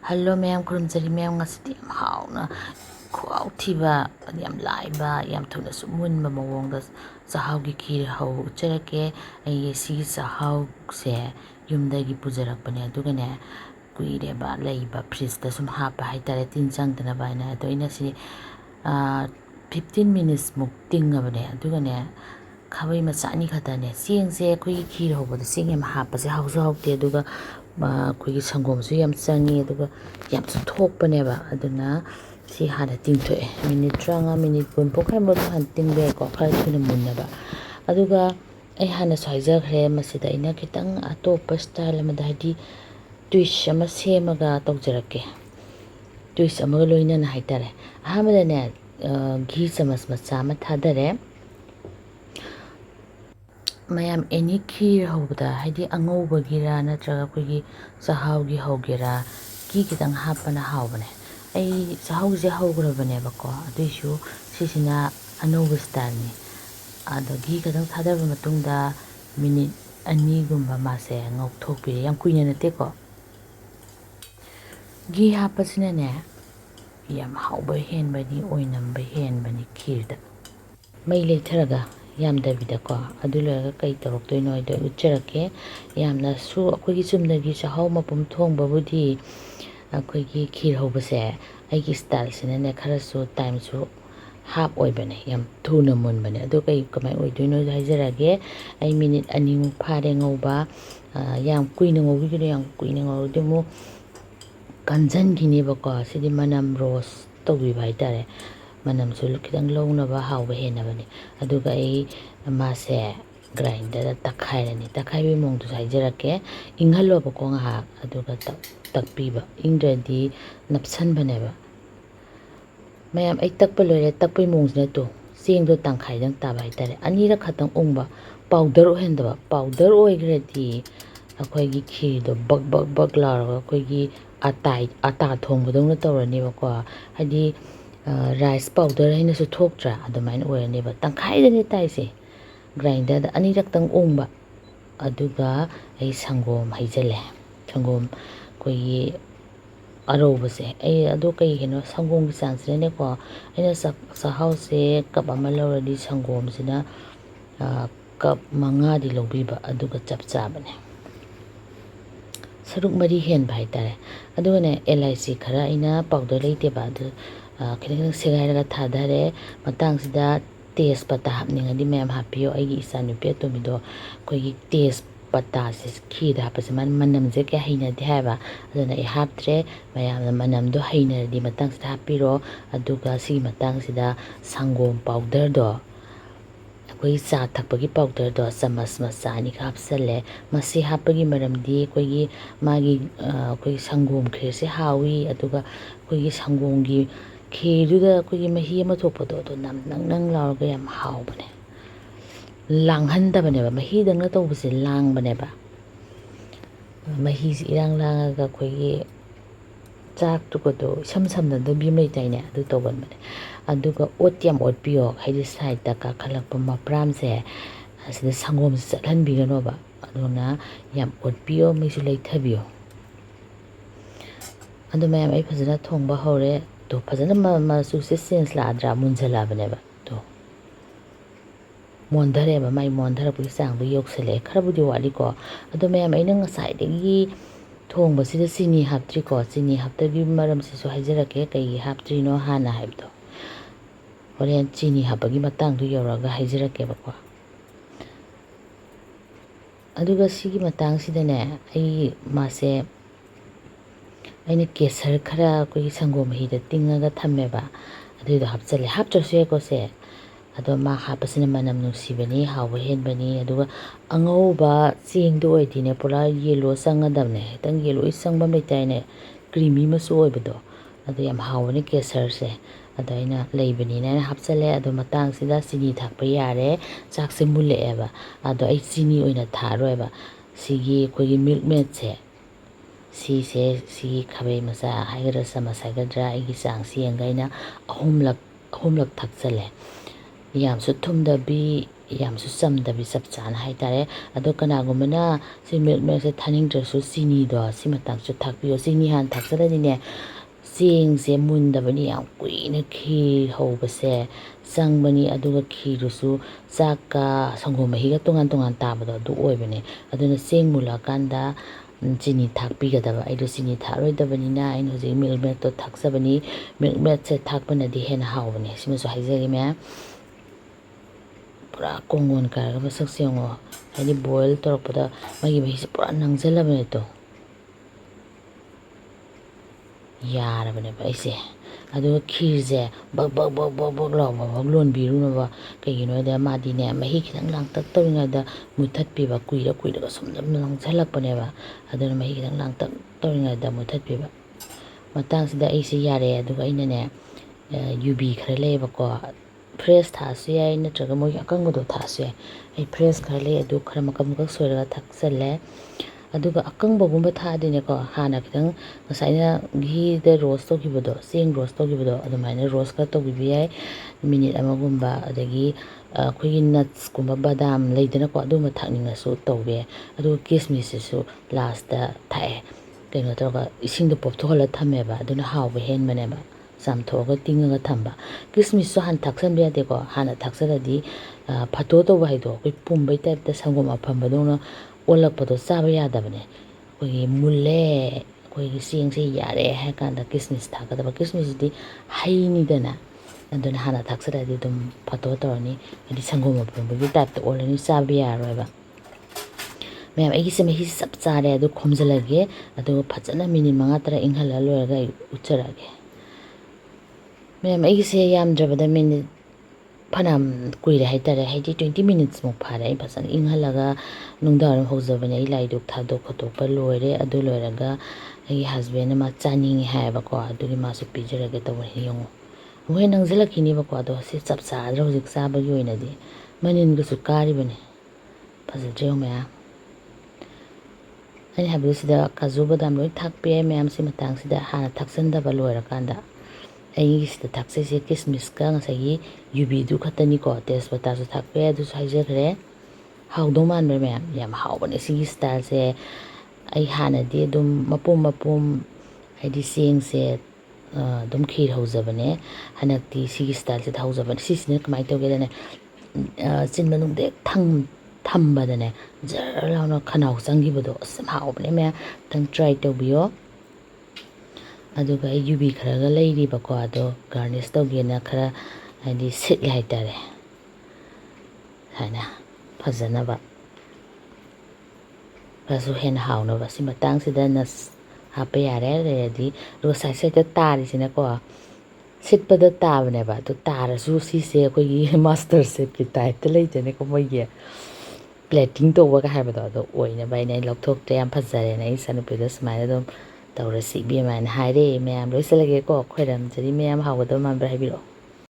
Hello ma'am, khurumjari ma'am ngasidi yam hauna khwaau thiba yam laiba yam thuna su munba mawongda sahau gi khir hau charake ai si sahau se yumdagi pujarakpane adugane kuireba laiba fridge da sum hapa haitare tin changdana baina ado ina si 15 minutes muk tingabane adugane khabai machani khatane singse khoi khir hobada sing yam hapa se hausu haute aduga khoi sangom su yam changi aduga yam su thokpaneba aduna si hana tingthoe minute 30 minute kun pokhai mo han tingbe ko khar thuna munaba aduga ai hana saija khre masida ina kitang atopa style amada hadi twist ama semaga tawjarake twist amaga loina na haitare ahamada ne ghee chamas macha ma thadare mayam any kheer hobda haidi angaubagira natraga koigi sahaugi hogera ki kitang hapana haubane ai sahaugi je hograbane bako aduisu sisina anauba style ni ada ghee kitang thadaba matungda minute ani gumba mase ngauthokpire yam kuina nate ko ghee hapasina ne yam hauba henbani oinamba henbani kheerda mai leitharaga yamdabida ko adulaga kai toroktoino ido ucharake yamna su akogi chumdagi sahau mapum thongba budi akogi kheer hobase aigi style sinane kharasu time su half oibane yam thuna munbane ado kai kamai oidoino haijarage ai minute ani mu phare ngauba yam kuina ngaubi yam kuina ngaude mu kanjan gine bako sidi manam rose tobi baitare manam sul kitang lownaba hauba henabani aduga ai mase grinder takhairani takhaibi mongdu haijarake inghalo bako nga aduga takpiba ingredi napsan baneba mayam ai takpa lore takpai mongsna to sengdo tangkhai dang ta baitare anira khatang ongba powder ohendaba powder oigredi akhoi gi kheer do bag bag bag laraga akhoi gi ata thongbadongna tawrani bako hadi rice powder haina su thoktra adumaina oirani ba tangkhai dani taise grinder da anirak tang ongba aduga ai sangom haijale sangom koi arobase ai adu kai heno sangom gi chansne ne ko aina sahau se cup ama lawradi sangom sina cup manga di lobiba aduga chap chabane saruk mari hen bhai tare adugane LIC khara ina powder leite ba adu khidang segairaga thadare matang sida taste pata hapningadi mem hapio aigi isanupi atomido koigi taste pata se kheer hapase manam je kya haina de haba aduna I haptre mayamna manam do haina di matang sida hapiro aduga si matang sida sangom powder do koi cha thakpagi powder do chamas macha ani hapsale masi hapagi maramdi koigi magi koi sangom kheer se hawi aduga koigi sangomgi kheeruda koigi mahi ama thokpado do nam nang laurga yam haubane langhandabane ba mahi dangna tawbase langbane ba mahi irang langaga koigi chak tukodo sam samna do bimlei taine adu toban bane aduga otyam otpio haidi side ta ka khalakpa mapram se asida sangom chathan bigano ba aduna yam otpio misu leithabio adu mayam ai phajana thongba hore to phajana ma su se sense la adra munjala bane ba to mondare ba mai mondara pu sang bu yoksele kharabudi wali ko adu mayam ai nang side gi thongba sida sini haptri ko sini haptagi maram se so haijarake kai haptri no hana haibdo horen chini hapagi matang du yoraga haijarake bako aduga sigi matang sidane ai mase aina kesar khara koi sangom hi da tingaga thammeba adudo hapchale hapchose ko se ado ma hapasina manam nusibani hawa henbani aduga angauba chingdo oidine pura yellow sangadamne tang yellow isangba meitaine creamy masu oibado ado yam hawani kesar se ado ina leibani na hapchale ado matang sida sini thakpa yare chakse mulle eba ado ai chini oina tharoeba sigi kogi milk maid si khabai masa haigra sama sagadra igi sang si engaina ahumlak thakchale ꯌꯥꯝꯁꯨ ꯊꯨꯝꯗꯕꯤ ꯌꯥꯝꯁꯨ ꯆꯝꯗꯕꯤ ꯆꯞ ꯆꯥꯅ ꯍꯥꯏꯇꯥꯔꯦ ꯑꯗꯣ ꯀꯅꯥꯒꯨꯝꯕꯅ ꯁꯤ milk ꯃꯦꯗꯁꯦ ꯊꯥꯅꯤꯡꯗ꯭ꯔꯁꯨ ꯆꯤꯅꯤꯗꯣ ꯁꯤ ꯃꯇꯥꯡꯁꯨ ꯊꯥꯛꯄꯤꯌꯣ ꯆꯤꯅꯤ ꯍꯥꯟꯅ ꯊꯥꯛꯆꯜꯂꯗꯤꯅꯦ ꯆꯦꯡꯁꯦ ꯃꯨꯟꯗꯕꯅꯤ ꯌꯥꯝ ꯀꯨꯏꯅ ꯈꯤꯔ ꯍꯧꯕꯁꯦ ꯆꯪꯕꯅꯤ ꯑꯗꯨꯒ ꯈꯤꯔꯗꯨꯁꯨ ꯆꯥꯛꯀ ꯁꯪꯒꯣꯝ ꯃꯍꯤꯒ ꯇꯣꯉꯥꯟ ꯇꯣꯉꯥꯟ ꯇꯥꯕꯗꯣ ꯑꯗꯨ ꯑꯣꯏꯕꯅꯦ ꯑꯗꯨꯅ ꯆꯦꯡ ꯃꯨꯜꯂꯛꯑꯀꯥꯟꯗ ꯆꯤꯅꯤ ꯊꯥꯛꯄꯤꯒꯗꯕ ꯑꯩꯗꯣ ꯆꯤꯅꯤ ꯊꯥꯛꯑꯔꯣꯏꯗꯕꯅꯤꯅ ꯑꯩꯅ ꯍꯧꯖꯤꯛ ꯃꯤꯜꯛ ꯃꯦꯗꯇꯣ ꯊꯥꯛꯆꯕꯅꯤ ꯃꯤꯜꯛ ꯃꯦꯗꯁꯦ ꯊꯥꯛꯄꯅꯗꯤ ꯍꯦꯟꯅ ꯍꯥꯎꯕꯅꯦ ꯁꯤꯃꯁꯨ ꯍꯥꯏꯖꯒꯦ ꯃꯌꯥꯝ ꯄꯨꯔꯥ ꯀꯣꯡꯒꯣꯟ ꯀꯥꯏꯔꯒ ꯃꯁꯛꯁꯦ ꯌꯦꯡꯉꯣ ꯍꯥꯏꯗꯤ ꯕꯣꯏꯜ ꯇꯧꯔꯛꯄꯗ ꯃꯥꯒꯤ ꯃꯍꯤꯁꯦ ꯄꯨꯔꯥ ꯅꯪꯁꯤꯜꯂꯕꯅꯦ ꯇꯣ ꯌꯥꯔꯕꯅꯦꯕ ꯑꯩꯁꯦ ꯑꯗꯨꯒ ꯈꯤꯔꯁꯦ ꯕꯛ ꯕꯛ ꯕꯛ ꯕꯛ ꯕꯛ ꯂꯥꯎꯕ ꯕꯛ ꯂꯣꯟꯕꯤꯔꯨꯅꯕ ꯀꯩꯒꯤꯅꯣꯗ ꯃꯥꯗꯤꯅꯦ ꯃꯍꯤ ꯈꯤꯇꯪ ꯂꯥꯡꯇꯛ ꯇꯧꯔꯤꯉꯩꯗ ꯃꯨꯊꯠꯄꯤꯕ ꯀꯨꯏꯔ ꯀꯨꯏꯔꯒ ꯁꯨꯝ ꯅꯪꯁꯤꯜꯂꯛꯄꯅꯦꯕ ꯑꯗꯨꯅ ꯃꯍꯤ ꯈꯤꯇꯪ ꯂꯥꯡꯇꯛ ꯇꯧꯔꯤꯉꯩꯗ ꯃꯨꯊꯠꯄꯤꯕ ꯃꯇꯥꯡꯁꯤꯗ ꯑꯩꯁꯦ ꯌꯥꯔꯦ ꯑꯗꯨꯒ ꯑꯩꯅꯅꯦ ꯌꯨꯕꯤ ꯈꯔ ꯂꯩꯌꯦꯕꯀꯣ ꯐ꯭ꯔꯦꯁ ꯊꯥꯛꯑꯁꯨ ꯌꯥꯏ ꯅꯠꯇ꯭ꯔꯒ ꯃꯣꯏꯒꯤ ꯑꯀꯪꯕꯗꯣ ꯊꯥꯛꯑꯁꯨ ꯌꯥꯏ ꯑꯩ ꯐ꯭ꯔꯦꯁ ꯈꯔ ꯂꯩ ꯑꯗꯨ ꯈꯔ ꯃꯀꯛ ꯃꯀꯛ ꯁꯣꯏꯔꯒ ꯊꯥꯛꯆꯜꯂꯦ ꯑꯗꯨꯒ ꯑꯀꯪꯕꯒꯨꯝꯕ ꯊꯥꯛꯑꯗꯤꯅꯦꯀꯣ ꯍꯥꯟꯅ ꯈꯤꯇꯪ ꯉꯁꯥꯏꯅ ꯘꯤꯗ ꯔꯣꯁ ꯇꯧꯈꯤꯕꯗꯣ ꯆꯦꯡ ꯔꯣꯁ ꯇꯧꯈꯤꯕꯗꯣ ꯑꯗꯨꯃꯥꯏꯅ ꯔꯣꯁ ꯈꯔ ꯇꯧꯕꯤꯕ ꯌꯥꯏ ꯃꯤꯅꯤꯠ ꯑꯃꯒꯨꯝꯕ ꯑꯗꯒꯤ ꯑꯩꯈꯣꯏꯒꯤ ꯅꯠꯁꯀꯨꯝꯕ ꯕꯗꯥꯝ ꯂꯩꯗꯅꯀꯣ ꯑꯗꯨꯝꯕ ꯊꯥꯛꯅꯤꯡꯉꯁꯨ ꯇꯧꯕ ꯌꯥꯏ ꯑꯗꯨꯒ ꯀꯤꯁꯃꯤꯁꯁꯤꯁꯨ ꯂꯥꯁꯇ ꯊꯥꯛꯑꯦ ꯀꯩꯅꯣ ꯇꯧꯔꯒ ꯏꯁꯤꯡꯗꯣ ꯄꯣꯞꯊꯣꯛꯍꯜꯂ ꯊꯝꯃꯦꯕ ꯑꯗꯨꯅ ꯍꯥꯎꯕ ꯍꯦꯟꯕꯅꯦꯕ ꯆꯥꯝꯊꯣꯛꯑꯒ ꯇꯤꯡꯉꯒ ꯊꯝꯕ ꯀꯤꯁꯃꯤꯁꯁꯨ ꯍꯥꯟꯅ ꯊꯥꯛꯆꯟꯕ ꯌꯥꯗꯦꯀꯣ ꯍꯥꯟꯅ ꯊꯥꯛꯆꯜꯂꯗꯤ ꯐꯠꯇꯣ ꯇꯧꯕ ꯍꯥꯏꯗꯣ ꯑꯩꯈꯣꯏ ꯄꯨꯝꯕꯩ ꯇꯥꯏꯞꯇ ꯁꯪꯒꯣꯝ ꯑꯐꯝꯕꯗꯧꯅ ꯑꯣꯜꯂꯛꯄꯗꯣ ꯆꯥꯕ ꯌꯥꯗꯕꯅꯦ ꯑꯩꯈꯣꯏꯒꯤ ꯃꯨꯜꯂꯦ ꯑꯩꯈꯣꯏꯒꯤ ꯆꯦꯡꯁꯦ ꯌꯥꯔꯦ ꯍꯥꯏꯔ ꯀꯥꯟꯗ ꯀꯤꯁꯃꯤꯁ ꯊꯥꯛꯀꯗꯕ ꯀꯤꯁꯃꯤꯁꯁꯤꯗꯤ ꯍꯩꯅꯤꯗꯅ ꯑꯗꯨꯅ ꯍꯥꯟꯅ ꯊꯥꯛꯆꯜꯂꯗꯤ ꯑꯗꯨꯝ ꯐꯠꯇꯣ ꯇꯧꯔꯅꯤ ꯍꯥꯏꯗꯤ ꯁꯪꯒꯣꯝ ꯑꯐꯝꯕꯒꯤ ꯇꯥꯏꯞꯇ ꯑꯣꯜꯂꯅꯤ ꯆꯥꯕ ꯌꯥꯔꯔꯣꯏꯕ ꯃꯌꯥꯝ ꯑꯩꯒꯤꯁꯦ ꯃꯍꯤꯁꯦ ꯆꯞ ꯆꯥꯔꯦ ꯑꯗꯨ ꯈꯣꯝꯖꯤꯜꯂꯒꯦ ꯑꯗꯨꯒ ꯐꯖꯅ ꯃꯤꯅꯤꯠ 5-10 ꯏꯪꯍꯜꯂ ꯂꯣꯏꯔꯒ ꯑꯩ ꯎꯠꯆꯔꯛꯑꯒꯦ ꯃꯌꯥꯝ ꯑꯩꯒꯤꯁꯦ ꯌꯥꯝꯗ꯭ꯔꯕꯗ ꯃꯤꯅꯤꯠ ꯐꯅꯌꯥꯝ ꯀꯨꯏꯔꯦ ꯍꯥꯏꯇꯥꯔꯦ ꯍꯥꯏꯗꯤ 20 ꯃꯤꯅꯤꯠꯁꯃꯨꯛ ꯐꯥꯔꯦ ꯑꯩ ꯐꯖꯅ ꯏꯪꯍꯜꯂꯒ ꯅꯨꯡꯗꯥꯡꯋꯥꯏꯔꯝ ꯍꯧꯖꯕꯅꯦ ꯑꯩ ꯂꯥꯏ ꯙꯨꯛ ꯊꯥꯗꯣꯛ ꯈꯣꯠꯇꯣꯛꯄ ꯂꯣꯏꯔꯦ ꯑꯗꯨ ꯂꯣꯏꯔꯒ ꯑꯩꯒꯤ ꯍꯁꯕꯦꯟꯅ ꯃꯥ ꯆꯥꯅꯤꯡꯉꯤ ꯍꯥꯏꯌꯦꯕꯀꯣ ꯑꯗꯨꯒꯤ ꯃꯥꯁꯨ ꯄꯤꯖꯔꯒꯦ ꯇꯧꯕꯅꯤ ꯌꯦꯡꯉꯣ ꯑꯃꯨꯛ ꯍꯦꯟꯅ ꯅꯪꯁꯤꯜꯂꯛꯈꯤꯅꯦꯕꯀꯣ ꯑꯗꯣ ꯁꯤ ꯆꯞ ꯆꯥꯗ꯭ꯔꯥ ꯍꯧꯖꯤꯛ ꯆꯥꯕꯒꯤ ꯑꯣꯏꯅꯗꯤ ꯃꯅꯤꯟꯒꯁꯨ ꯀꯥꯔꯤꯕꯅꯤ ꯐꯖꯗ꯭ꯔꯦ ꯃꯌꯥꯝ ꯑꯩꯅ ꯍꯥꯏꯕꯗꯤ ꯁꯤꯗ ꯀꯥꯖꯨ ꯕꯗꯥꯝ ꯂꯣꯏ ꯊꯥꯛꯄ ꯌꯥꯏ ꯃꯌꯥꯝꯁꯤ ꯃꯇꯥꯡꯁꯤꯗ ꯍꯥꯟꯅ ꯊꯥꯛꯆꯟꯗꯕ ꯂꯣꯏꯔꯀꯥꯟꯗ ꯑꯩꯒꯤꯁꯤꯗ ꯊꯥꯛꯆꯩꯁꯦ ꯀꯤꯁꯃꯤꯁꯀ ꯉꯁꯥꯏꯒꯤ ꯌꯨꯕꯤꯗꯨ ꯈꯛꯇꯅꯤꯀꯣ ꯇꯦꯖꯄꯇꯥꯁꯨ ꯊꯥꯛꯄ ꯌꯥꯏ ꯑꯗꯨꯁꯨ ꯍꯥꯏꯖꯈ꯭ꯔꯦ ꯍꯥꯎꯗꯧ ꯃꯥꯟꯕ꯭ꯔ ꯃꯌꯥꯝ ꯌꯥꯝ ꯍꯥꯎꯕꯅꯦ ꯁꯤꯒꯤ ꯁ꯭ꯇꯥꯏꯜꯁꯦ ꯑꯩ ꯍꯥꯟꯅꯗꯤ ꯑꯗꯨꯝ ꯃꯄꯨꯝ ꯃꯄꯨꯝ ꯍꯥꯏꯗꯤ ꯆꯦꯡꯁꯦ ꯑꯗꯨꯝ ꯈꯤꯔ ꯍꯧꯖꯕꯅꯦ ꯍꯟꯗꯛꯇꯤ ꯁꯤꯒꯤ ꯁ꯭ꯇꯥꯏꯜꯁꯤꯗ ꯍꯧꯖꯕꯅꯦ ꯁꯤꯁꯤꯅ ꯀꯃꯥꯏꯅ ꯇꯧꯒꯦꯗꯅꯦ ꯆꯤꯟ ꯃꯅꯨꯡꯗ ꯍꯦꯛ ꯊꯝꯕꯗꯅꯦ ꯖꯔ ꯂꯥꯎꯅ ꯈꯅꯥꯎ ꯆꯪꯈꯤꯕꯗꯣ ꯑꯁ ꯌꯥꯝ ꯍꯥꯎꯕꯅꯦ ꯃꯌꯥꯝ ꯈꯤꯇꯪ ꯇ꯭ꯔꯥꯏ ꯇꯧꯕꯤꯌꯣ ꯑꯗꯨꯒ ꯑꯩ ꯌꯨꯕꯤ ꯈꯔꯒ ꯂꯩꯔꯤꯕꯀꯣ ꯑꯗꯣ ꯒꯥꯔꯅꯤꯁ ꯇꯧꯒꯦꯅ ꯈꯔ ꯍꯥꯏꯗꯤ ꯁꯤꯠꯂꯦ ꯍꯥꯏꯇꯥꯔꯦ ꯍꯥꯏꯅ ꯐꯖꯅꯕ ꯈꯔꯁꯨ ꯍꯦꯟꯅ ꯍꯥꯎꯅꯕ ꯁꯤ ꯃꯇꯥꯡꯁꯤꯗ ꯅꯠꯁ ꯍꯥꯞꯄ ꯌꯥꯔꯦ ꯂꯩꯔꯗꯤ ꯑꯗꯨꯒ ꯁꯥꯏꯠ ꯁꯥꯏꯠꯇ ꯇꯥꯔꯤꯁꯤꯅꯀꯣ ꯁꯤꯠꯄꯗ ꯇꯥꯕꯅꯦꯕ ꯑꯗꯨ ꯇꯥꯔꯁꯨ ꯁꯤꯁꯦ ꯑꯩꯈꯣꯏꯒꯤ ꯃꯥꯁꯇꯔ ꯁꯦꯞꯀꯤ ꯇꯥꯏꯞꯇ ꯂꯩꯇꯅꯦꯀꯣ ꯃꯣꯏꯒꯤ ꯄ꯭ꯂꯦꯇꯤꯡ ꯇꯧꯕꯒ ꯍꯥꯏꯕꯗꯣ ꯑꯗꯣ ꯑꯣꯏꯅꯕ ꯑꯩꯅ ꯑꯩ ꯂꯧꯊꯣꯛꯇ꯭ꯔꯦ ꯌꯥꯝ ꯐꯖꯔꯦꯅ ꯑꯩ ꯏꯆꯥꯅꯨꯄꯤꯗꯣ ꯁꯨꯃꯥꯏꯅ ꯑꯗꯨꯝ ꯇꯧꯔꯁꯤ ꯏꯕꯦꯝꯃ ꯍꯥꯏꯅ ꯍꯥꯏꯔꯦ ꯃꯌꯥꯝ ꯂꯣꯏꯁꯤꯜꯂꯒꯦꯀꯣ ꯈꯣꯏꯔꯝꯖꯔꯤ ꯃꯌꯥꯝ ꯍꯥꯎꯒꯗꯕ ꯃꯥꯟꯕ꯭ꯔꯥ ꯍꯥꯏꯕꯤꯔꯛꯑꯣ